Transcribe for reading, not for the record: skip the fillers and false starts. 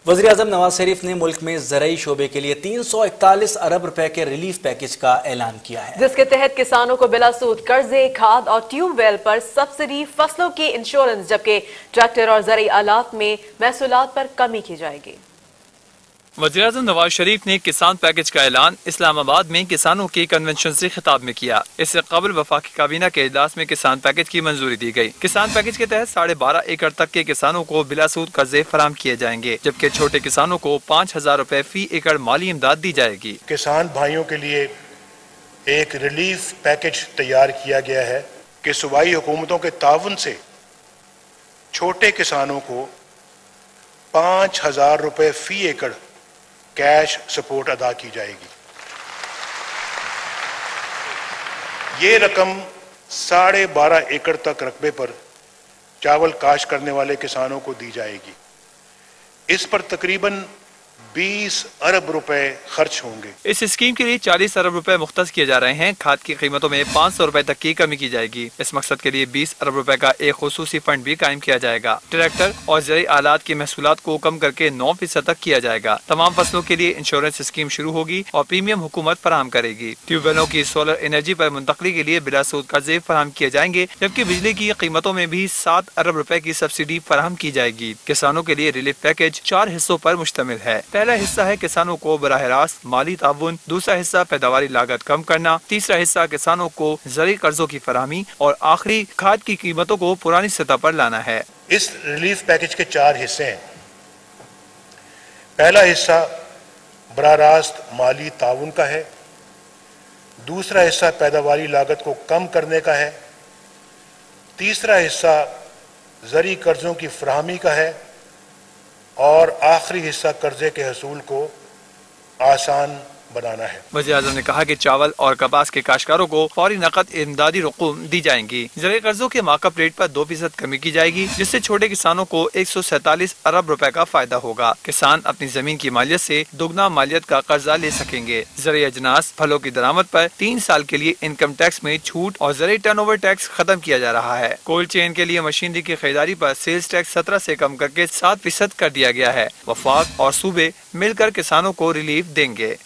वज़ीर-ए-आज़म नवाज शरीफ ने मुल्क में ज़राई शोबे के लिए 341 अरब रुपए के रिलीफ पैकेज का ऐलान किया है, जिसके तहत किसानों को बिला सूद कर्जे, खाद और ट्यूबवेल पर सब्सिडी, फसलों की इंश्योरेंस, जबकि ट्रैक्टर और ज़राई आलात में महसूलात पर कमी की जाएगी। वज़ीर-ए-आज़म नवाज शरीफ ने किसान पैकेज का ऐलान इस्लामाबाद में किसानों के कन्वेंशन से खिताब में किया। इससे कबल वफाकी काबीना के इजलास में किसान पैकेज की मंजूरी दी गई। किसान पैकेज के तहत 12.5 एकड़ तक के किसानों को बिला सूद कर्जे फराम किए जाएंगे, जबकि छोटे किसानों को 5,000 रुपए फी एकड़ माली इमदाद दी जाएगी। किसान भाइयों के लिए एक रिलीफ पैकेज तैयार किया गया है कि सूबाई हुकूमतों के ताउन से छोटे किसानों को 5,000 रुपए फी एकड़ कैश सपोर्ट अदा की जाएगी। ये रकम 12.5 एकड़ तक रकबे पर चावल काश्त करने वाले किसानों को दी जाएगी। इस पर तकरीबन 20 अरब रुपए खर्च होंगे। इस स्कीम के लिए 40 अरब रुपए मुख्तस किए जा रहे हैं। खाद की कीमतों में 500 रुपए तक की कमी की जाएगी। इस मकसद के लिए 20 अरब रुपए का एक खुसूसी फंड भी कायम किया जाएगा। ट्रैक्टर और ज़राई आलात की महसूलात को कम करके 9% तक किया जाएगा। तमाम फसलों के लिए इंश्योरेंस स्कीम शुरू होगी और प्रीमियम हुकूमत फराहम करेगी। ट्यूबवेलों की सोलर एनर्जी पर मुंतकली के लिए बिला सूद कर्जे फराहम किए जाएंगे, जबकि बिजली की कीमतों में भी 7 अरब रुपए की सब्सिडी फराहम की जाएगी। किसानों के लिए रिलीफ पैकेज 4 हिस्सों पर मुश्तमिल है। पहला हिस्सा है किसानों को बराह रास्त माली ताउन, दूसरा हिस्सा पैदावारी लागत कम करना, तीसरा हिस्सा किसानों को ज़राई कर्जों की फराहमी और आखिरी खाद की कीमतों को पुरानी सतह पर लाना है। इस रिलीफ पैकेज के 4 हिस्से हैं। पहला हिस्सा बराह रास्त माली ताउन का है, दूसरा हिस्सा पैदावारी लागत को कम करने का है, तीसरा हिस्सा ज़राई कर्जों की फराहमी का है और आखिरी हिस्सा कर्जे के हसूल को आसान बनाना है। वज़ीर-ए-आज़म ने कहा कि चावल और कपास के काश्तकारों को फौरी नकद इमदादी रकूम दी जाएंगी। ज़राई कर्जों के मार्कअप रेट पर 2% कमी की जाएगी, जिससे छोटे किसानों को 147 अरब रुपए का फायदा होगा। किसान अपनी जमीन की मालियत से दुगना मालियत का कर्जा ले सकेंगे। ज़राई अजनास, फलों की दरामद पर 3 साल के लिए इनकम टैक्स में छूट और ज़राई टर्नओवर टैक्स खत्म किया जा रहा है। कोल्ड चेन के लिए मशीनरी की खरीदारी पर सेल्स टैक्स 17 से कम करके 7% कर दिया गया है। वफाक और सूबे मिलकर किसानों को रिलीफ देंगे।